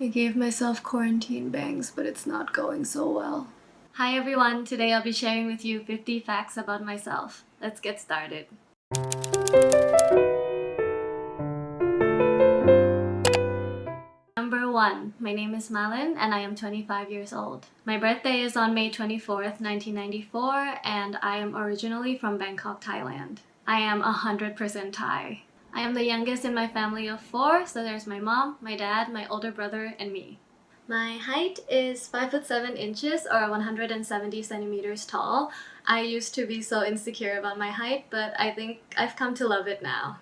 I gave myself quarantine bangs, but it's not going so well. Hi everyone, today I'll be sharing with you 50 facts about myself. Let's get started. Number 1. My name is Malin and I am 25 years old. My birthday is on May 24th, 1994 and I am originally from Bangkok, Thailand. I am 100% Thai. I am the youngest in my family of 4, so there's my mom, my dad, my older brother, and me. My height is 5 foot 7 inches or 170 centimeters tall. I used to be so insecure about my height, but I think I've come to love it now.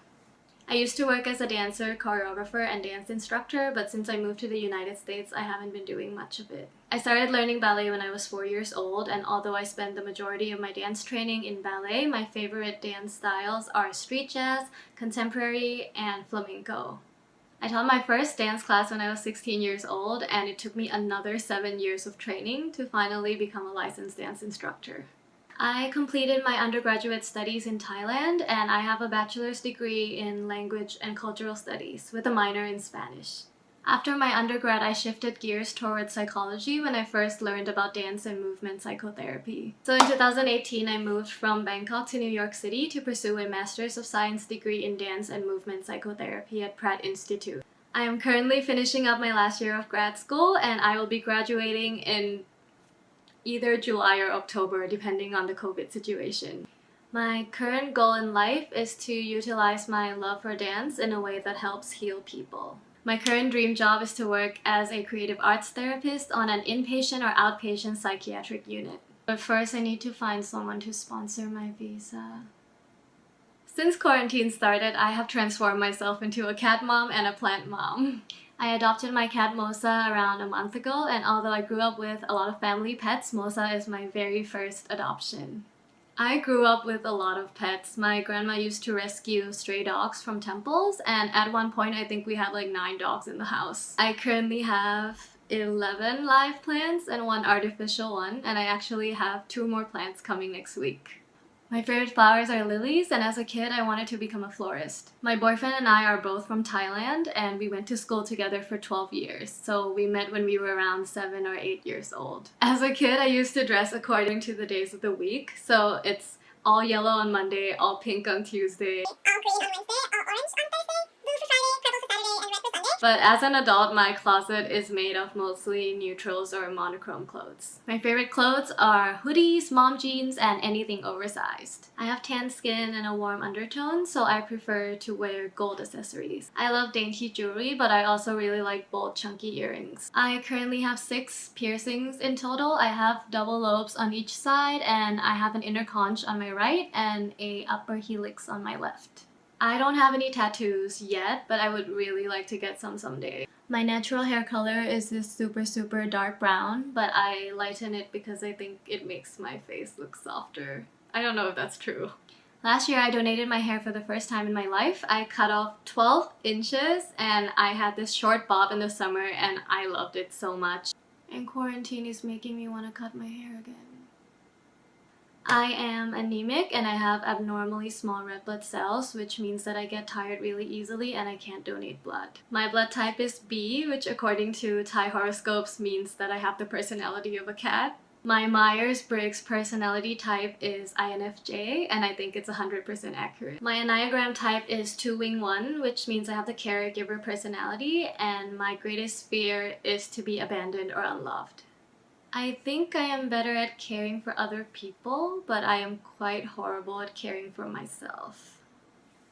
I used to work as a dancer, choreographer, and dance instructor, but since I moved to the United States, I haven't been doing much of it. I started learning ballet when I was 4 years old, and although I spent the majority of my dance training in ballet, my favorite dance styles are street jazz, contemporary, and flamenco. I taught my first dance class when I was 16 years old, and it took me another 7 years of training to finally become a licensed dance instructor. I completed my undergraduate studies in Thailand, and I have a bachelor's degree in language and cultural studies with a minor in Spanish. After my undergrad, I shifted gears towards psychology when I first learned about dance and movement psychotherapy. So in 2018, I moved from Bangkok to New York City to pursue a Master's of Science degree in dance and movement psychotherapy at Pratt Institute. I am currently finishing up my last year of grad school, and I will be graduating in either July or October, depending on the COVID situation. My current goal in life is to utilize my love for dance in a way that helps heal people. My current dream job is to work as a creative arts therapist on an inpatient or outpatient psychiatric unit. But first, I need to find someone to sponsor my visa. Since quarantine started, I have transformed myself into a cat mom and a plant mom. I adopted my cat Mosa around a month ago, and although I grew up with a lot of family pets, Mosa is my very first adoption. I grew up with a lot of pets. My grandma used to rescue stray dogs from temples, and at one point I think we had like 9 dogs in the house. I currently have 11 live plants and 1 artificial one, and I actually have 2 more plants coming next week. My favorite flowers are lilies, and as a kid I wanted to become a florist. My boyfriend and I are both from Thailand, and we went to school together for 12 years, so we met when we were around 7 or 8 years old. As a kid, I used to dress according to the days of the week, so it's all yellow on Monday, all pink on Tuesday, all green on Wednesday, all orange on Thursday, blue for Friday, purple for Saturday, and red for Sunday. But as an adult, my closet is made of mostly neutrals or monochrome clothes. My favorite clothes are hoodies, mom jeans, and anything oversized. I have tan skin and a warm undertone, so I prefer to wear gold accessories. I love dainty jewelry, but I also really like bold, chunky earrings. I currently have 6 piercings in total. I have double lobes on each side, and I have an inner conch on my right and a upper helix on my left. I don't have any tattoos yet, but I would really like to get some someday. My natural hair color is this super dark brown, but I lighten it because I think it makes my face look softer. I don't know if that's true. Last year I donated my hair for the first time in my life. I cut off 12 inches and I had this short bob in the summer and I loved it so much. And quarantine is making me want to cut my hair again. I am anemic and I have abnormally small red blood cells, which means that I get tired really easily and I can't donate blood. My blood type is B, which according to Thai horoscopes means that I have the personality of a cat. My Myers-Briggs personality type is INFJ, and I think it's 100% accurate. My Enneagram type is 2-wing-1, which means I have the caregiver personality, and my greatest fear is to be abandoned or unloved. I think I am better at caring for other people, but I am quite horrible at caring for myself.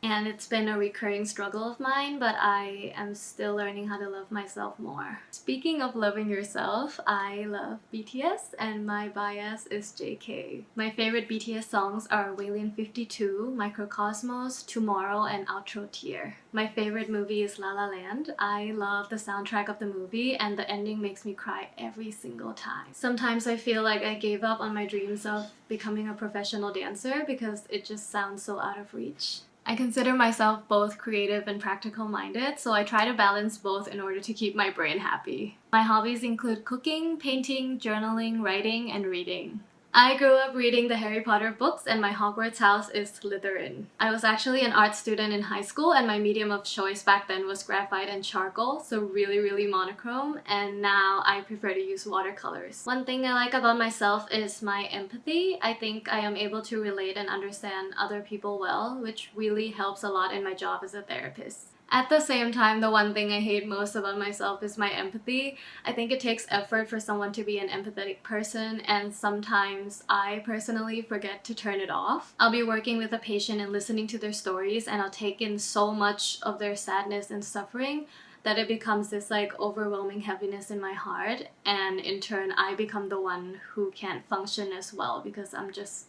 And it's been a recurring struggle of mine, but I am still learning how to love myself more. Speaking of loving yourself, I love BTS and my bias is JK. My favorite BTS songs are Wailing 52, Microcosmos, Tomorrow, and Outro Tear. My favorite movie is La La Land. I love the soundtrack of the movie and the ending makes me cry every single time. Sometimes I feel like I gave up on my dreams of becoming a professional dancer because it just sounds so out of reach. I consider myself both creative and practical minded, so I try to balance both in order to keep my brain happy. My hobbies include cooking, painting, journaling, writing, and reading. I grew up reading the Harry Potter books and my Hogwarts house is Slytherin. I was actually an art student in high school and my medium of choice back then was graphite and charcoal, so really monochrome, and now I prefer to use watercolors. One thing I like about myself is my empathy. I think I am able to relate and understand other people well, which really helps a lot in my job as a therapist. At the same time, the one thing I hate most about myself is my empathy. I think it takes effort for someone to be an empathetic person, and sometimes I personally forget to turn it off. I'll be working with a patient and listening to their stories, and I'll take in so much of their sadness and suffering that it becomes this like overwhelming heaviness in my heart, and in turn I become the one who can't function as well because I'm just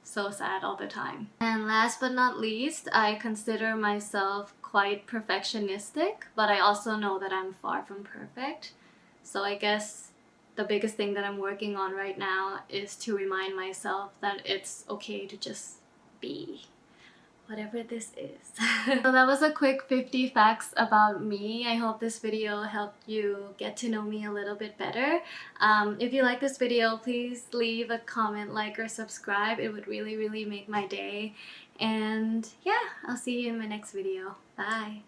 so sad all the time. And last but not least, I consider myself quite perfectionistic, but I also know that I'm far from perfect. So I guess the biggest thing that I'm working on right now is to remind myself that it's okay to just be, whatever this is. So that was a quick 50 facts about me. I hope this video helped you get to know me a little bit better. If you like this video, please leave a comment, like, or subscribe. It would really make my day. And yeah, I'll see you in my next video. Bye!